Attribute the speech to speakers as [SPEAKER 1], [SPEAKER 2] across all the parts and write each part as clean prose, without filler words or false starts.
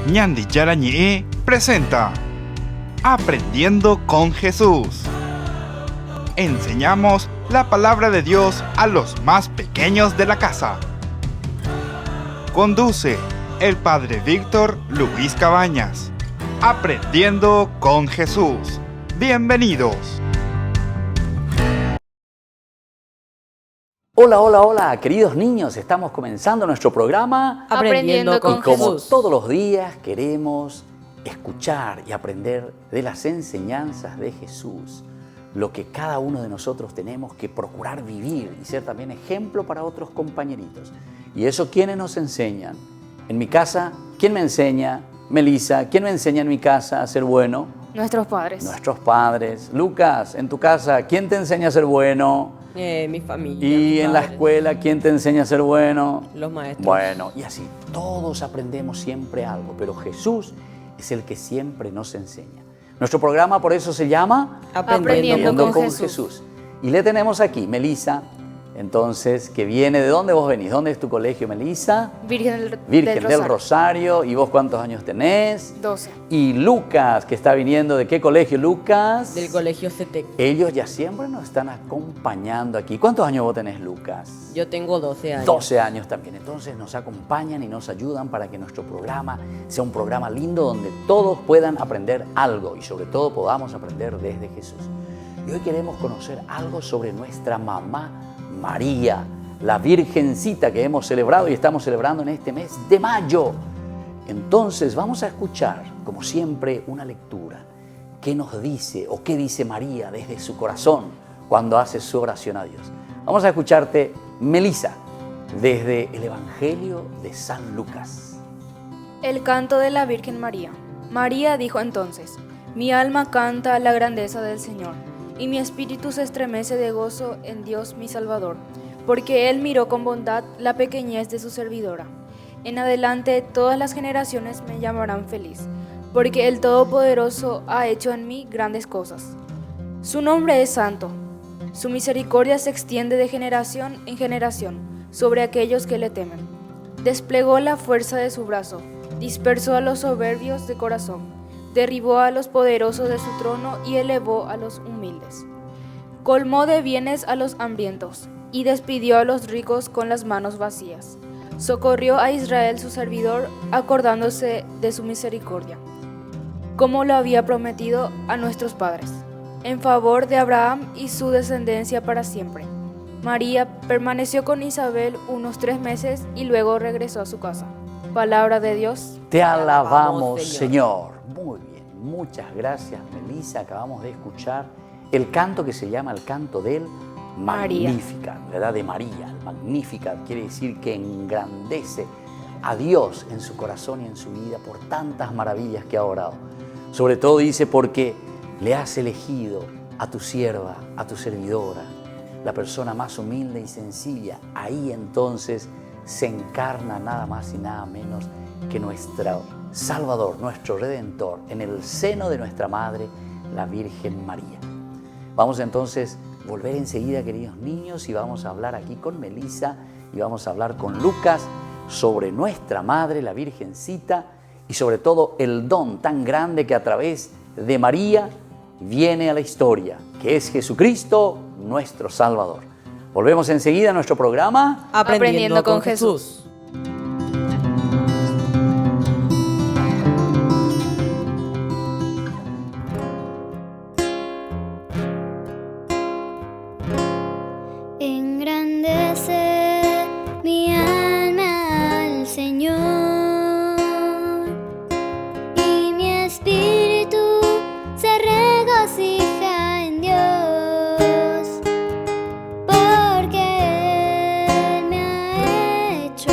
[SPEAKER 1] Ñandi Yarañi presenta Aprendiendo con Jesús. Enseñamos la palabra de Dios a los más pequeños de la casa. Conduce el Padre Víctor Luis Cabañas. Aprendiendo con Jesús. Bienvenidos.
[SPEAKER 2] Hola, queridos niños, estamos comenzando nuestro programa
[SPEAKER 3] Aprendiendo con
[SPEAKER 2] y como
[SPEAKER 3] Jesús.
[SPEAKER 2] todos los días queremos escuchar y aprender de las enseñanzas de Jesús, lo que cada uno de nosotros tenemos que procurar vivir y ser también ejemplo para otros compañeritos. ¿Y eso quiénes nos enseñan? En mi casa, ¿quién me enseña? Melissa, ¿quién me enseña en mi casa a ser bueno?
[SPEAKER 3] Nuestros padres.
[SPEAKER 2] Nuestros padres. Lucas, en tu casa, ¿quién te enseña a ser bueno?
[SPEAKER 4] Mi familia.
[SPEAKER 2] Y
[SPEAKER 4] mis
[SPEAKER 2] en la
[SPEAKER 4] padres,
[SPEAKER 2] escuela, ¿quién te enseña a ser bueno?
[SPEAKER 4] los maestros.
[SPEAKER 2] Bueno, y así, todos aprendemos siempre algo, pero Jesús es el que siempre nos enseña. Nuestro programa por eso se llama
[SPEAKER 3] Aprendiendo con Jesús.
[SPEAKER 2] Y le tenemos aquí, Melissa, entonces, que viene, ¿de dónde vos venís? ¿Dónde es tu colegio, Melissa?
[SPEAKER 3] Virgen
[SPEAKER 2] del Rosario. ¿Y vos cuántos años tenés?
[SPEAKER 3] 12.
[SPEAKER 2] Y Lucas, que está viniendo, ¿de qué colegio, Lucas?
[SPEAKER 4] Del colegio CETEC.
[SPEAKER 2] Ellos ya siempre nos están acompañando aquí. ¿Cuántos años vos tenés, Lucas?
[SPEAKER 4] Yo tengo 12 años.
[SPEAKER 2] 12 años también. Entonces nos acompañan y nos ayudan para que nuestro programa sea un programa lindo donde todos puedan aprender algo y sobre todo podamos aprender desde Jesús. Y hoy queremos conocer algo sobre nuestra mamá María, la Virgencita que hemos celebrado y estamos celebrando en este mes de mayo. Entonces vamos a escuchar, como siempre, una lectura. ¿Qué nos dice o qué dice María desde su corazón cuando hace su oración a Dios? Vamos a escucharte, Melissa, desde el Evangelio de San Lucas.
[SPEAKER 3] El canto de la Virgen María. María dijo entonces: Mi alma canta la grandeza del Señor, y mi espíritu se estremece de gozo en Dios mi Salvador, porque Él miró con bondad la pequeñez de su servidora. En adelante todas las generaciones me llamarán feliz, porque el Todopoderoso ha hecho en mí grandes cosas. Su nombre es santo. Su misericordia se extiende de generación en generación sobre aquellos que le temen. Desplegó la fuerza de su brazo, dispersó a los soberbios de corazón, derribó a los poderosos de su trono y elevó a los humildes. Colmó de bienes a los hambrientos y despidió a los ricos con las manos vacías. Socorrió a Israel su servidor, acordándose de su misericordia, como lo había prometido a nuestros padres, en favor de Abraham y su descendencia para siempre. María permaneció con Isabel unos 3 meses y luego regresó a su casa. Palabra de Dios.
[SPEAKER 2] Te alabamos,
[SPEAKER 4] alabamos,
[SPEAKER 2] Señor. Muy bien, muchas gracias, Melissa. Acabamos de escuchar el canto que se llama el canto del
[SPEAKER 3] María.
[SPEAKER 2] Magnificat, ¿verdad? De María. El Magnificat quiere decir que engrandece a Dios en su corazón y en su vida por tantas maravillas que ha orado. Sobre todo dice porque le has elegido a tu sierva, a tu servidora, la persona más humilde y sencilla. Ahí entonces se encarna nada más y nada menos que nuestro Salvador, nuestro Redentor, en el seno de nuestra Madre, la Virgen María. Vamos entonces a volver enseguida, queridos niños, y vamos a hablar aquí con Melissa y vamos a hablar con Lucas sobre nuestra Madre, la Virgencita, y sobre todo el don tan grande que a través de María viene a la historia, que es Jesucristo, nuestro Salvador. Volvemos enseguida a nuestro programa
[SPEAKER 3] Aprendiendo con Jesús.
[SPEAKER 5] Engrandece mi alma al Señor, y mi espíritu se regocija en Dios, porque Él me ha hecho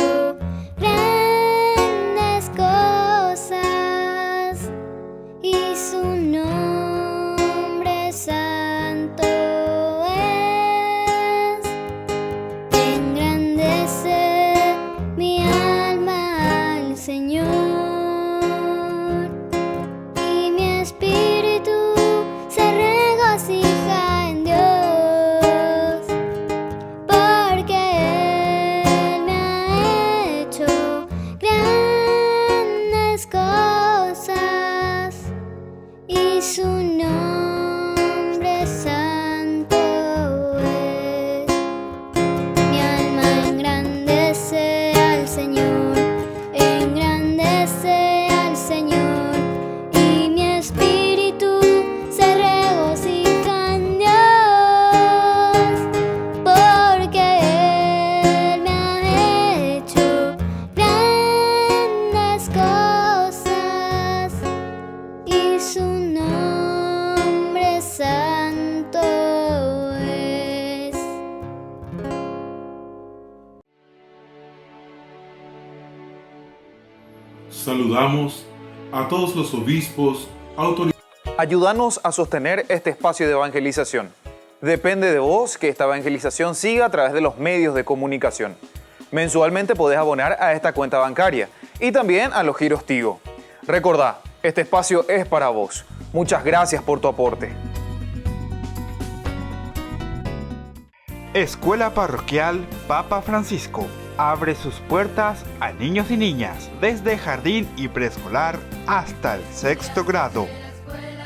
[SPEAKER 5] cosas y su nombre santo es. Mi alma engrandece al Señor, engrandece al Señor, y mi espíritu se regocija en Dios, porque Él me ha hecho grandes cosas y su nombre santo es.
[SPEAKER 6] Saludamos a todos los obispos, autoridades.
[SPEAKER 7] Ayúdanos a sostener este espacio de evangelización. Depende de vos que esta evangelización siga a través de los medios de comunicación. Mensualmente podés abonar a esta cuenta bancaria y también a los giros Tigo. Recordá, este espacio es para vos. Muchas gracias por tu aporte.
[SPEAKER 1] Escuela Parroquial Papa Francisco abre sus puertas a niños y niñas desde jardín y preescolar hasta el 6º grado,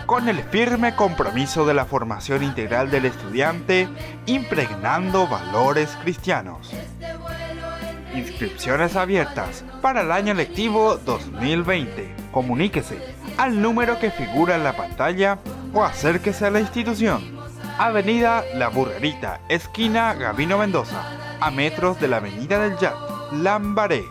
[SPEAKER 1] con el firme compromiso de la formación integral del estudiante, impregnando valores cristianos. Inscripciones abiertas para el año lectivo 2020. Comuníquese al número que figura en la pantalla o acérquese a la institución. Avenida La Burrerita, esquina Gabino Mendoza, a metros de la Avenida del Yat, Lambaré.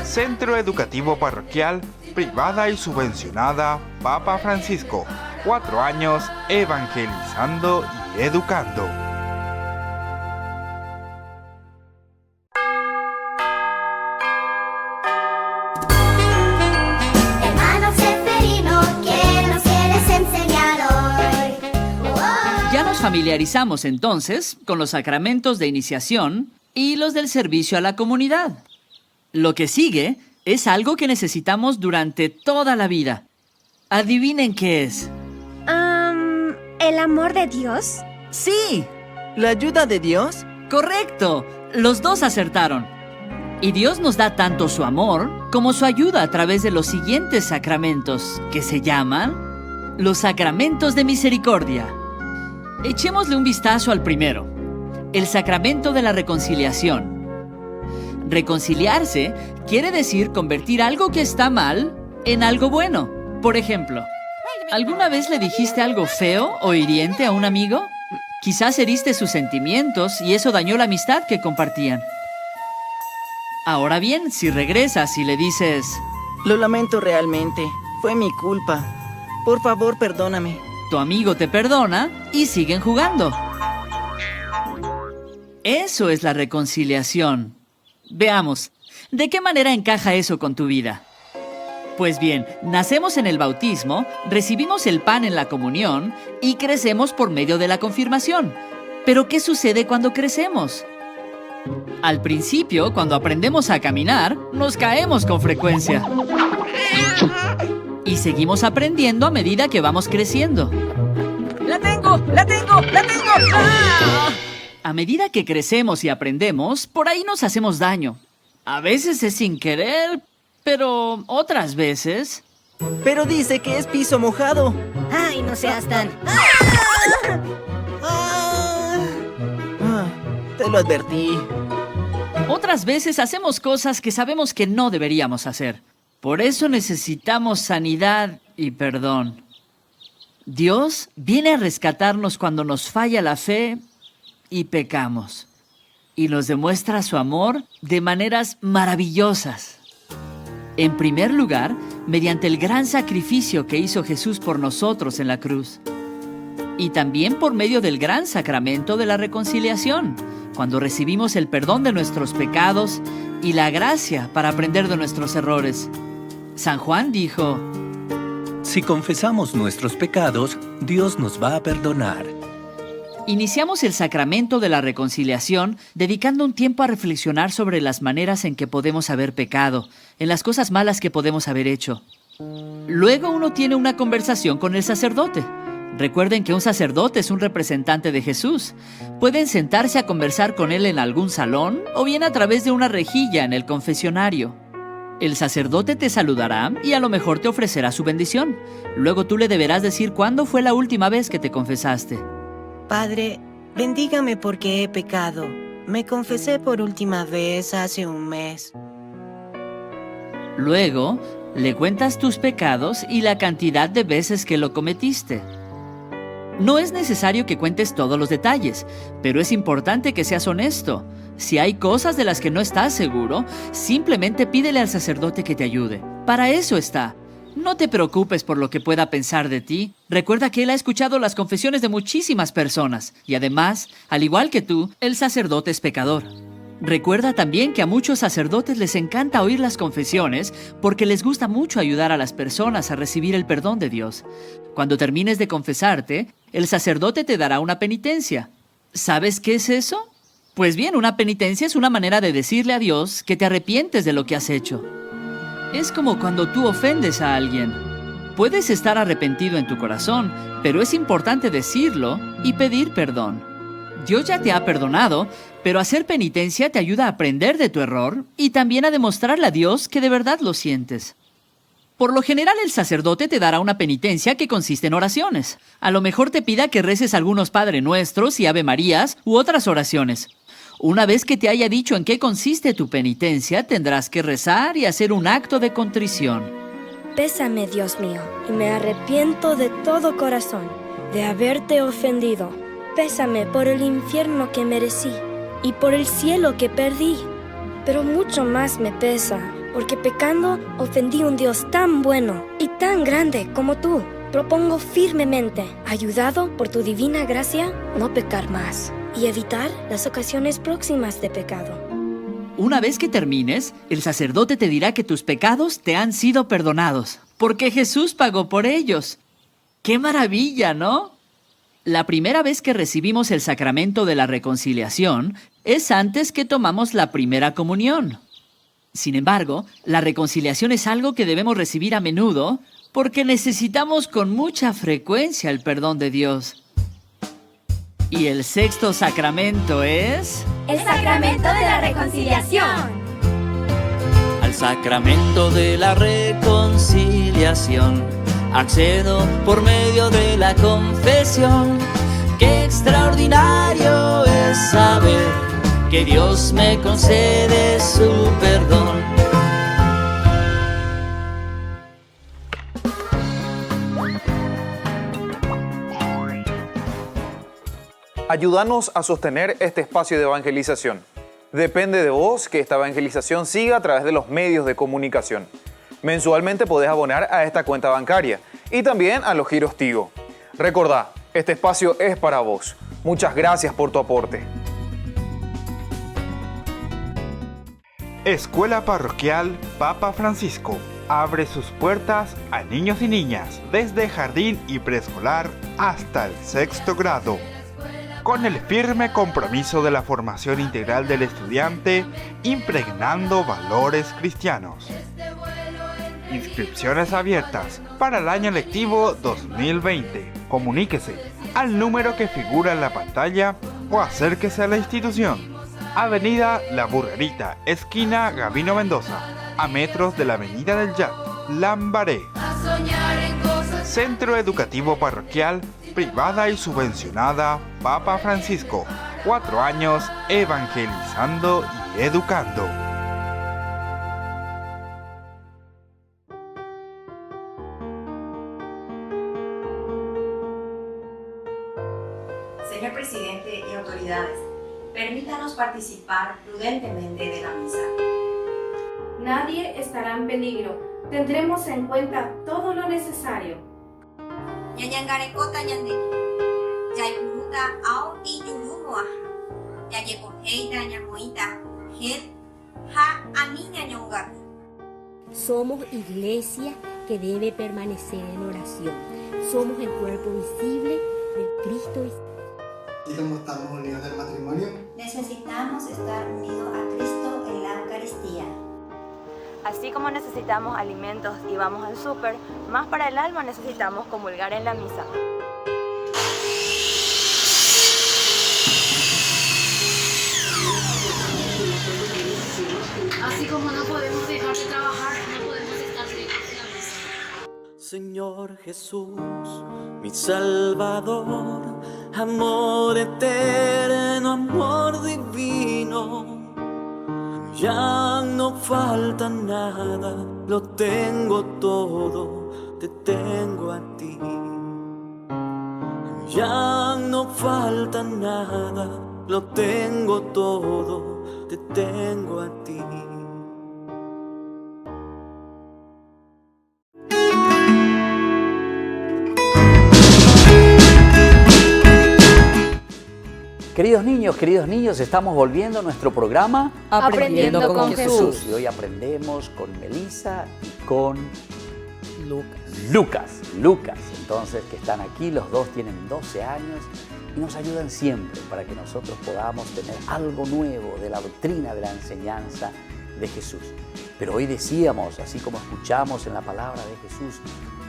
[SPEAKER 1] Centro Educativo Parroquial, privada y subvencionada Papa Francisco. 4 años evangelizando y educando.
[SPEAKER 5] Hermano Seferino, ¿qué nos quieres enseñar hoy?
[SPEAKER 8] Ya nos familiarizamos entonces con los sacramentos de iniciación y los del servicio a la comunidad. Lo que sigue es algo que necesitamos durante toda la vida. Adivinen qué es.
[SPEAKER 5] ¿El amor de Dios?
[SPEAKER 8] ¡Sí!
[SPEAKER 9] ¿La ayuda de Dios?
[SPEAKER 8] ¡Correcto! Los dos acertaron. Y Dios nos da tanto su amor como su ayuda a través de los siguientes sacramentos, que se llaman los sacramentos de misericordia. Echémosle un vistazo al primero, el sacramento de la reconciliación. Reconciliarse quiere decir convertir algo que está mal en algo bueno. Por ejemplo, ¿alguna vez le dijiste algo feo o hiriente a un amigo? Quizás heriste sus sentimientos y eso dañó la amistad que compartían. Ahora bien, si regresas y le dices:
[SPEAKER 9] Lo lamento realmente. Fue mi culpa. Por favor, perdóname.
[SPEAKER 8] tu amigo te perdona y siguen jugando. Eso es la reconciliación. Veamos, ¿de qué manera encaja eso con tu vida? Pues bien, nacemos en el bautismo, recibimos el pan en la comunión y crecemos por medio de la confirmación. ¿Pero qué sucede cuando crecemos? Al principio, cuando aprendemos a caminar, nos caemos con frecuencia. Y seguimos aprendiendo a medida que vamos creciendo. ¡La tengo! ¡La tengo! ¡La tengo! ¡Ah! A medida que crecemos y aprendemos, por ahí nos hacemos daño. A veces es sin querer, pero otras veces...
[SPEAKER 9] Pero dice que es piso mojado.
[SPEAKER 5] ¡Ay, no seas tan...
[SPEAKER 9] Te lo advertí.
[SPEAKER 8] Otras veces hacemos cosas que sabemos que no deberíamos hacer. Por eso necesitamos sanidad y perdón. Dios viene a rescatarnos cuando nos falla la fe y pecamos. Y nos demuestra su amor de maneras maravillosas. En primer lugar, mediante el gran sacrificio que hizo Jesús por nosotros en la cruz. Y también por medio del gran sacramento de la reconciliación, cuando recibimos el perdón de nuestros pecados y la gracia para aprender de nuestros errores. San Juan dijo:
[SPEAKER 10] si confesamos nuestros pecados, Dios nos va a perdonar.
[SPEAKER 8] Iniciamos el sacramento de la reconciliación dedicando un tiempo a reflexionar sobre las maneras en que podemos haber pecado, en las cosas malas que podemos haber hecho. Luego uno tiene una conversación con el sacerdote. Recuerden que un sacerdote es un representante de Jesús. Pueden sentarse a conversar con él en algún salón o bien a través de una rejilla en el confesionario. El sacerdote te saludará y a lo mejor te ofrecerá su bendición. Luego tú le deberás decir cuándo fue la última vez que te confesaste.
[SPEAKER 9] Padre, bendígame porque he pecado. Me confesé por última vez hace un mes.
[SPEAKER 8] Luego, le cuentas tus pecados y la cantidad de veces que lo cometiste. No es necesario que cuentes todos los detalles, pero es importante que seas honesto. Si hay cosas de las que no estás seguro, simplemente pídele al sacerdote que te ayude. Para eso está. No te preocupes por lo que pueda pensar de ti. Recuerda que él ha escuchado las confesiones de muchísimas personas y además, al igual que tú, el sacerdote es pecador. Recuerda también que a muchos sacerdotes les encanta oír las confesiones porque les gusta mucho ayudar a las personas a recibir el perdón de Dios. Cuando termines de confesarte, el sacerdote te dará una penitencia. ¿Sabes qué es eso? Pues bien, una penitencia es una manera de decirle a Dios que te arrepientes de lo que has hecho. Es como cuando tú ofendes a alguien. Puedes estar arrepentido en tu corazón, pero es importante decirlo y pedir perdón. Dios ya te ha perdonado, pero hacer penitencia te ayuda a aprender de tu error y también a demostrarle a Dios que de verdad lo sientes. Por lo general, el sacerdote te dará una penitencia que consiste en oraciones. A lo mejor te pida que reces algunos Padre Nuestros y Ave Marías u otras oraciones. Una vez que te haya dicho en qué consiste tu penitencia, tendrás que rezar y hacer un acto de contrición.
[SPEAKER 5] Pésame, Dios mío, y me arrepiento de todo corazón de haberte ofendido. Pésame por el infierno que merecí y por el cielo que perdí. Pero mucho más me pesa, porque pecando ofendí a un Dios tan bueno y tan grande como tú. Propongo firmemente, ayudado por tu divina gracia, no pecar más y evitar las ocasiones próximas de pecado.
[SPEAKER 8] Una vez que termines, el sacerdote te dirá que tus pecados te han sido perdonados, porque Jesús pagó por ellos. ¡Qué maravilla!, ¿no? La primera vez que recibimos el sacramento de la reconciliación es antes que tomamos la primera comunión. Sin embargo, la reconciliación es algo que debemos recibir a menudo porque necesitamos con mucha frecuencia el perdón de Dios. Y el sexto sacramento es...
[SPEAKER 5] ¡El sacramento de la reconciliación!
[SPEAKER 11] Al sacramento de la reconciliación accedo por medio de la confesión. Qué extraordinario es saber que Dios me concede su perdón.
[SPEAKER 7] Ayúdanos a sostener este espacio de evangelización. Depende de vos que esta evangelización siga a través de los medios de comunicación. Mensualmente podés abonar a esta cuenta bancaria y también a los giros Tigo. Recordá, este espacio es para vos. Muchas gracias por tu aporte.
[SPEAKER 1] Escuela Parroquial Papa Francisco abre sus puertas a niños y niñas desde jardín y preescolar hasta el 6º grado. Con el firme compromiso de la formación integral del estudiante, impregnando valores cristianos. Inscripciones abiertas para el año lectivo 2020. Comuníquese al número que figura en la pantalla o acérquese a la institución. Avenida La Burrerita, esquina Gabino Mendoza, a metros de la Avenida del Yat, Lambaré. Centro Educativo Parroquial, privada y subvencionada Papa Francisco. 4 años evangelizando y educando.
[SPEAKER 12] Señor presidente y autoridades, permítanos participar prudentemente de la misa.
[SPEAKER 3] Nadie estará en peligro. Tendremos en cuenta todo lo necesario.
[SPEAKER 12] Ñañangarekota ñande, yaipuruta ao iyurumoa, yayepoheita ñamoita, gel, ha ani ñañongaku.
[SPEAKER 13] Somos iglesia que debe permanecer en oración. Somos el cuerpo visible de Cristo.
[SPEAKER 14] Y como estamos unidos en el matrimonio,
[SPEAKER 12] necesitamos estar unidos a Cristo en la Eucaristía.
[SPEAKER 3] Así como necesitamos alimentos y vamos al súper, más para el alma necesitamos comulgar en la misa.
[SPEAKER 15] Así como no podemos dejar de trabajar, no podemos estar lejos de la mesa.
[SPEAKER 11] Señor Jesús, mi Salvador, amor eterno, amor divino. Ya no falta nada, lo tengo todo, te tengo a ti. Ya no falta nada, lo tengo todo, te tengo a ti.
[SPEAKER 2] Queridos niños, estamos volviendo a nuestro programa
[SPEAKER 4] Aprendiendo con Jesús.
[SPEAKER 2] Y hoy aprendemos con Melissa y con Lucas. Entonces, que están aquí, los dos tienen 12 años y nos ayudan siempre para que nosotros podamos tener algo nuevo de la doctrina, de la enseñanza de Jesús. Pero hoy decíamos, así como escuchamos en la palabra de Jesús,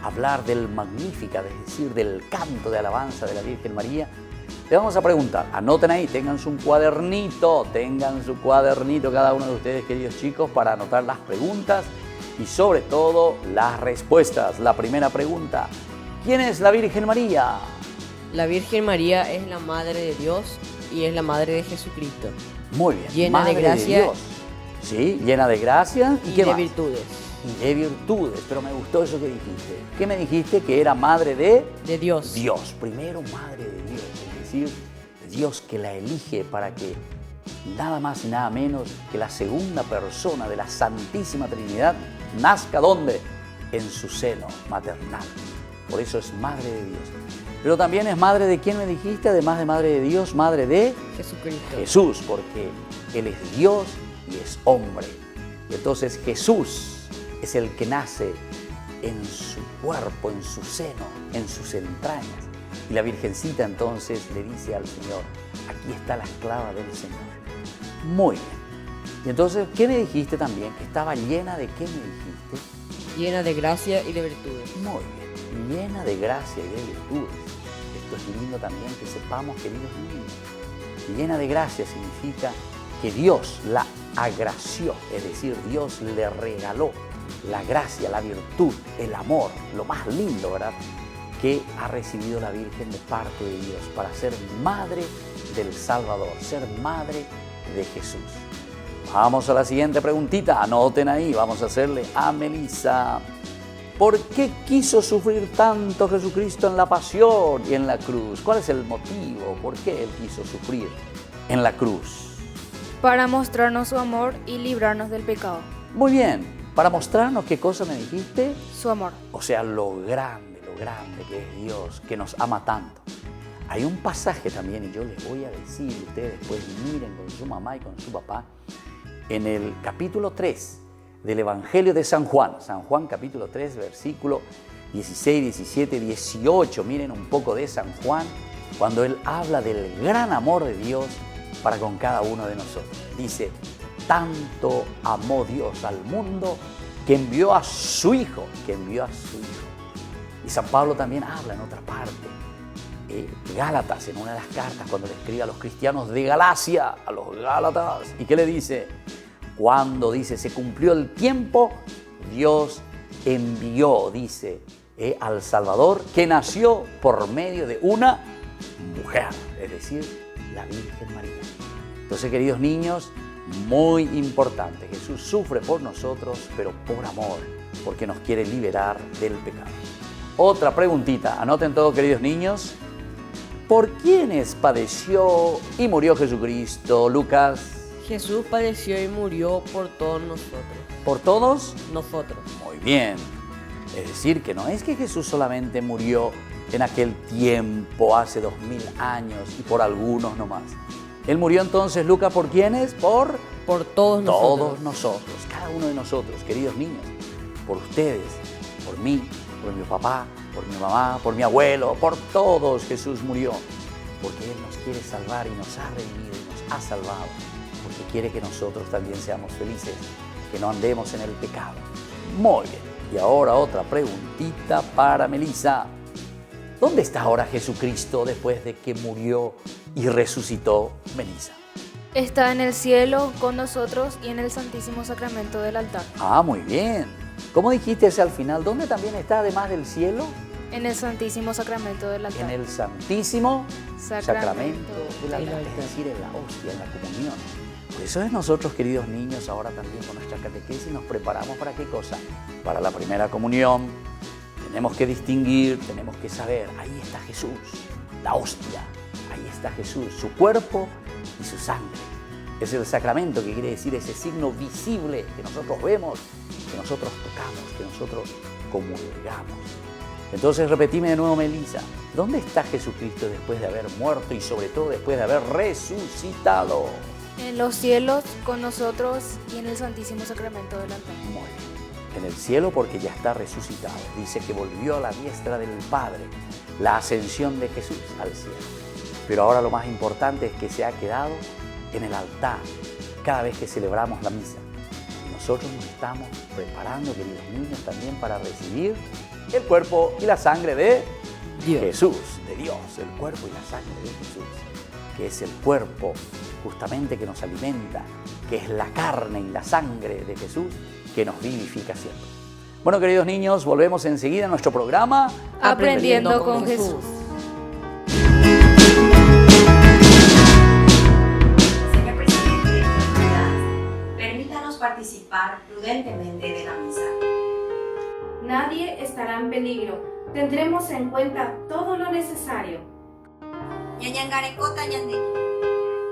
[SPEAKER 2] hablar del Magníficat, es decir, del canto de alabanza de la Virgen María. Le vamos a preguntar, anoten ahí, tengan su cuadernito cada uno de ustedes, queridos chicos, para anotar las preguntas y sobre todo las respuestas. La primera pregunta, ¿quién es la Virgen María?
[SPEAKER 4] La Virgen María es la Madre de Dios y es la Madre de Jesucristo.
[SPEAKER 2] Muy bien,
[SPEAKER 4] llena
[SPEAKER 2] Madre
[SPEAKER 4] de gracia.
[SPEAKER 2] De Dios. Sí, llena de gracia y ¿qué
[SPEAKER 4] de
[SPEAKER 2] más?
[SPEAKER 4] virtudes.
[SPEAKER 2] Y de virtudes, pero me gustó eso que dijiste. ¿Qué me dijiste? Que era Madre de
[SPEAKER 4] Dios.
[SPEAKER 2] Dios, primero Madre de Dios. Dios que la elige para que nada más y nada menos que la segunda persona de la Santísima Trinidad nazca ¿dónde? En su seno maternal. Por eso es Madre de Dios. Pero también es Madre de ¿quién me dijiste? Además de Madre de Dios, Madre de
[SPEAKER 4] Jesucristo.
[SPEAKER 2] Jesús, porque Él es Dios y es hombre. Y entonces Jesús es el que nace en su cuerpo, en su seno, en sus entrañas. Y la Virgencita entonces le dice al Señor, aquí está la esclava del Señor. Muy bien. Y entonces, ¿qué me dijiste también? Que estaba llena de ¿qué me dijiste?
[SPEAKER 4] Llena de gracia y de virtudes.
[SPEAKER 2] Muy bien. Llena de gracia y de virtudes. Esto es lindo también que sepamos, queridos niños. Llena de gracia significa que Dios la agració, es decir, Dios le regaló la gracia, la virtud, el amor, lo más lindo, ¿verdad?, que ha recibido la Virgen de parte de Dios para ser madre del Salvador, ser madre de Jesús. Vamos a la siguiente preguntita, anoten ahí, vamos a hacerle a Melissa. ¿Por qué quiso sufrir tanto Jesucristo en la pasión y en la cruz? ¿Cuál es el motivo? ¿Por qué Él quiso sufrir en la cruz?
[SPEAKER 3] Para mostrarnos su amor y librarnos del pecado.
[SPEAKER 2] Muy bien, para mostrarnos qué cosa me dijiste.
[SPEAKER 3] Su amor.
[SPEAKER 2] O sea, lo grande que es Dios, que nos ama tanto. Hay un pasaje también, y yo les voy a decir, ustedes después miren con su mamá y con su papá, en el capítulo 3 del Evangelio de San Juan. San Juan capítulo 3, versículo 16, 17, 18. Miren un poco de San Juan, cuando él habla del gran amor de Dios para con cada uno de nosotros. Dice, tanto amó Dios al mundo que envió a su Hijo, Y San Pablo también habla en otra parte, Gálatas, en una de las cartas, cuando le escribe a los cristianos de Galacia, a los Gálatas. ¿Y qué le dice? Cuando, dice, se cumplió el tiempo, Dios envió, dice, al Salvador, que nació por medio de una mujer, es decir, la Virgen María. Entonces, queridos niños, muy importante, Jesús sufre por nosotros, pero por amor, porque nos quiere liberar del pecado. Otra preguntita, anoten todo, queridos niños. ¿Por quiénes padeció y murió Jesucristo, Lucas?
[SPEAKER 4] Jesús padeció y murió por todos nosotros.
[SPEAKER 2] ¿Por todos?
[SPEAKER 4] Nosotros.
[SPEAKER 2] Muy bien. Es decir, que no es que Jesús solamente murió en aquel tiempo, hace 2000 años, y por algunos nomás. Él murió entonces, Lucas, ¿por quiénes? Por
[SPEAKER 4] todos nosotros.
[SPEAKER 2] Todos nosotros, cada uno de nosotros, queridos niños. Por ustedes, por mí, por mi papá, por mi mamá, por mi abuelo, por todos Jesús murió. Porque Él nos quiere salvar y nos ha redimido y nos ha salvado. Porque quiere que nosotros también seamos felices, que no andemos en el pecado. Muy bien. Y ahora otra preguntita para Melissa. ¿Dónde está ahora Jesucristo después de que murió y resucitó, Melissa?
[SPEAKER 3] Está en el cielo con nosotros y en el Santísimo Sacramento del altar.
[SPEAKER 2] Ah, muy bien. ¿Cómo dijiste ese al final? ¿Dónde también está además del cielo?
[SPEAKER 3] En el Santísimo Sacramento del altar.
[SPEAKER 2] En el Santísimo Sacramento del altar,
[SPEAKER 4] altar.
[SPEAKER 2] es decir, en la hostia, en la comunión. Por eso es nosotros, queridos niños, ahora también con nuestra catequesis nos preparamos para ¿qué cosa? Para la primera comunión. Tenemos que distinguir, tenemos que saber, ahí está Jesús, la hostia, ahí está Jesús, su cuerpo y su sangre. Es el sacramento, que quiere decir ese signo visible que nosotros vemos, que nosotros tocamos, que nosotros comulgamos. Entonces repetime de nuevo, Melissa, ¿dónde está Jesucristo después de haber muerto y sobre todo después de haber resucitado?
[SPEAKER 3] En los cielos con nosotros y en el Santísimo Sacramento del altar.
[SPEAKER 2] Muy bien. En el cielo porque ya está resucitado. Dice que volvió a la diestra del Padre, la ascensión de Jesús al cielo. Pero ahora lo más importante es que se ha quedado en el altar cada vez que celebramos la misa. Y nosotros nos estamos preparando, queridos niños, también para recibir el cuerpo y la sangre de Jesús, de Dios, el cuerpo y la sangre de Jesús, que es el cuerpo justamente que nos alimenta, que es la carne y la sangre de Jesús que nos vivifica siempre. Bueno, queridos niños, volvemos enseguida a nuestro programa
[SPEAKER 3] Aprendiendo con Jesús.
[SPEAKER 12] Señor Presidente de las autoridades, permítanos participar prudentemente de la misa.
[SPEAKER 15] Nadie estará en peligro. Tendremos en cuenta todo lo necesario.
[SPEAKER 12] Ñañangarekota ñande.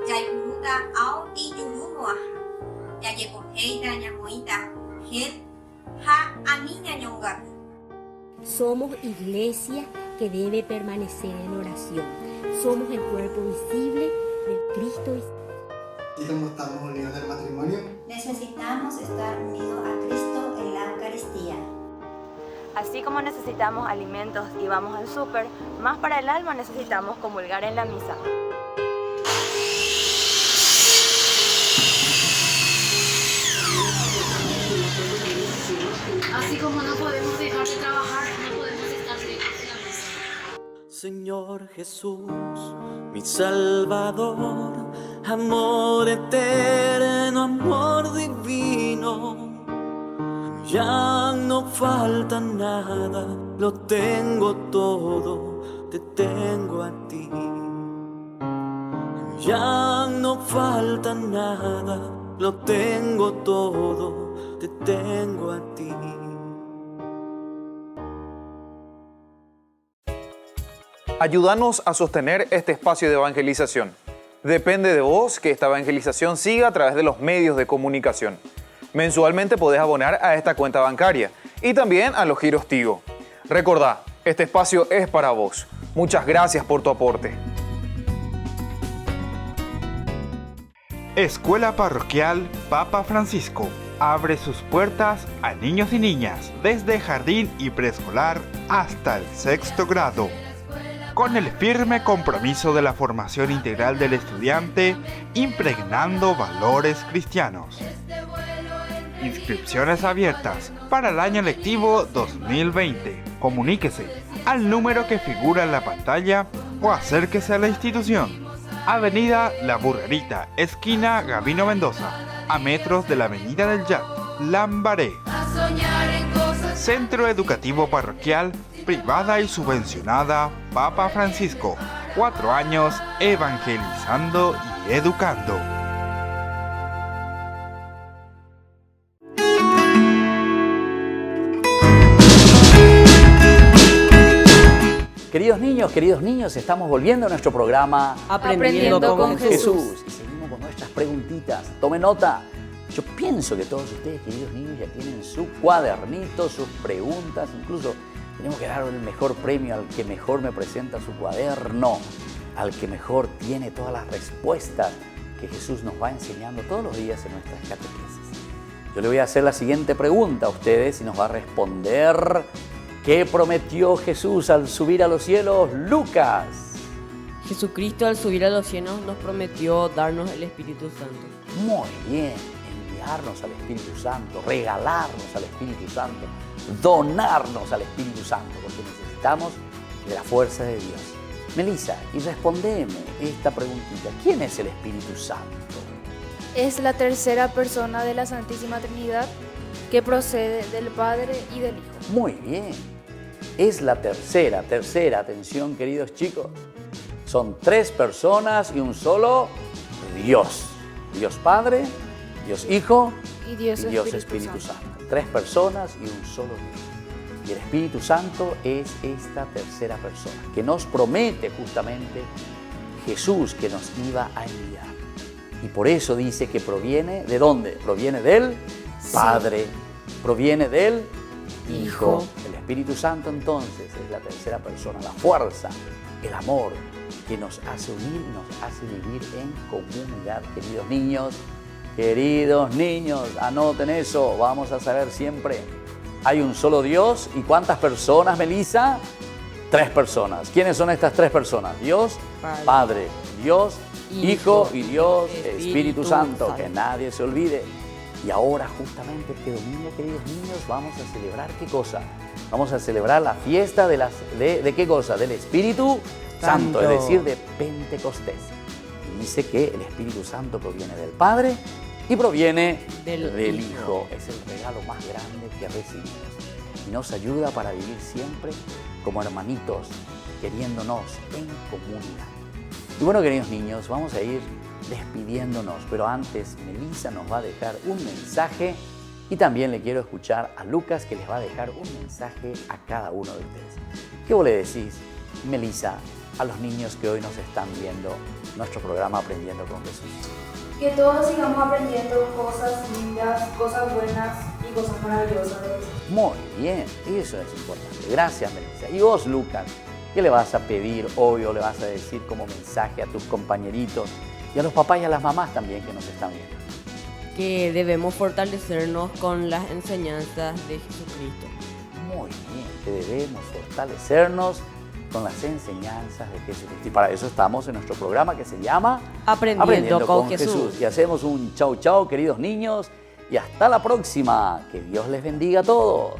[SPEAKER 12] Yaikunuta ao iyurumoa. Yayekoheita ñamoita. Gen ha aniña ñongatu.
[SPEAKER 13] Somos iglesia que debe permanecer en oración. Somos el cuerpo visible de Cristo.
[SPEAKER 14] Y como estamos unidos en el matrimonio,
[SPEAKER 12] Necesitamos estar unidos a Cristo en la Eucaristía.
[SPEAKER 3] Así como necesitamos alimentos y vamos al súper, más para el alma necesitamos comulgar en la misa.
[SPEAKER 15] Así como no podemos dejar de trabajar, no podemos estar lejos de la misa.
[SPEAKER 11] Señor Jesús, mi Salvador, amor eterno, amor divino. Ya no falta nada, lo tengo todo, te tengo a ti. Ya no falta nada, lo tengo todo, te tengo a ti.
[SPEAKER 7] Ayúdanos a sostener este espacio de evangelización. Depende de vos que esta evangelización siga a través de los medios de comunicación. Mensualmente podés abonar a esta cuenta bancaria y también a los giros Tigo. Recordá, este espacio es para vos. Muchas gracias por tu aporte.
[SPEAKER 1] Escuela Parroquial Papa Francisco abre sus puertas a niños y niñas desde jardín y preescolar hasta el 6º grado. Con el firme compromiso de la formación integral del estudiante, impregnando valores cristianos. Inscripciones abiertas para el año lectivo 2020. Comuníquese al número que figura en la pantalla o acérquese a la institución. Avenida La Burrerita, esquina Gabino Mendoza, a metros de la Avenida del Yat, Lambaré. Centro Educativo Parroquial, privada y subvencionada Papa Francisco. 4 años evangelizando y educando.
[SPEAKER 2] Queridos niños, estamos volviendo a nuestro programa
[SPEAKER 4] Aprendiendo con Jesús.
[SPEAKER 2] Y seguimos con nuestras preguntitas. Tomen nota. Yo pienso que todos ustedes, queridos niños, ya tienen su cuadernito, sus preguntas. Incluso tenemos que dar el mejor premio al que mejor me presenta su cuaderno, al que mejor tiene todas las respuestas que Jesús nos va enseñando todos los días en nuestras catequesis. Yo le voy a hacer la siguiente pregunta a ustedes y nos va a responder: ¿qué prometió Jesús al subir a los cielos? Lucas.
[SPEAKER 4] Jesucristo al subir a los cielos nos prometió darnos el Espíritu Santo.
[SPEAKER 2] Muy bien, enviarnos al Espíritu Santo, regalarnos al Espíritu Santo, donarnos al Espíritu Santo, porque necesitamos de la fuerza de Dios. Melissa, y respondeme esta preguntita: ¿quién es el Espíritu Santo?
[SPEAKER 3] Es la tercera persona de la Santísima Trinidad que procede del Padre y del Hijo.
[SPEAKER 2] Muy bien. Es la tercera, atención queridos chicos. Son 3 personas y un solo Dios. Dios Padre, Dios Hijo
[SPEAKER 3] y Dios
[SPEAKER 2] Espíritu Santo. 3 personas y un solo Dios. Y el Espíritu Santo es esta tercera persona que nos promete justamente Jesús que nos iba a enviar. Y por eso dice que proviene, ¿de dónde? Proviene del Padre, proviene del Hijo. El Espíritu Santo entonces es la tercera persona, la fuerza, el amor que nos hace unir y nos hace vivir en comunidad. Queridos niños, anoten eso, vamos a saber siempre. Hay un solo Dios. ¿Y cuántas personas, Melissa? 3 personas. ¿Quiénes son estas 3 personas? Dios Padre, Dios Hijo y Dios Espíritu Santo. Que nadie se olvide. Y ahora justamente este domingo, queridos niños, vamos a celebrar ¿qué cosa? Vamos a celebrar la fiesta de ¿qué cosa? Del Espíritu Santo, es decir, de Pentecostés. Y dice que el Espíritu Santo proviene del Padre y proviene del Hijo. Es el regalo más grande que recibimos. Y nos ayuda para vivir siempre como hermanitos, queriéndonos en comunidad. Y bueno, queridos niños, vamos a ir despidiéndonos, pero antes Melissa nos va a dejar un mensaje y también le quiero escuchar a Lucas que les va a dejar un mensaje a cada uno de ustedes. ¿Qué vos le decís, Melissa, a los niños que hoy nos están viendo nuestro programa Aprendiendo con Jesús?
[SPEAKER 3] Que todos sigamos aprendiendo cosas lindas, cosas buenas y cosas maravillosas de Dios.
[SPEAKER 2] Muy bien, eso es importante. Gracias, Melissa. Y vos, Lucas, ¿qué le vas a pedir hoy o le vas a decir como mensaje a tus compañeritos y a los papás y a las mamás también que nos están viendo?
[SPEAKER 4] Que debemos fortalecernos con las enseñanzas de Jesucristo.
[SPEAKER 2] Muy bien, que debemos fortalecernos con las enseñanzas de Jesucristo. Y para eso estamos en nuestro programa que se llama
[SPEAKER 4] Aprendiendo con Jesús.
[SPEAKER 2] Y hacemos un chau chau, queridos niños, y hasta la próxima. Que Dios les bendiga a todos.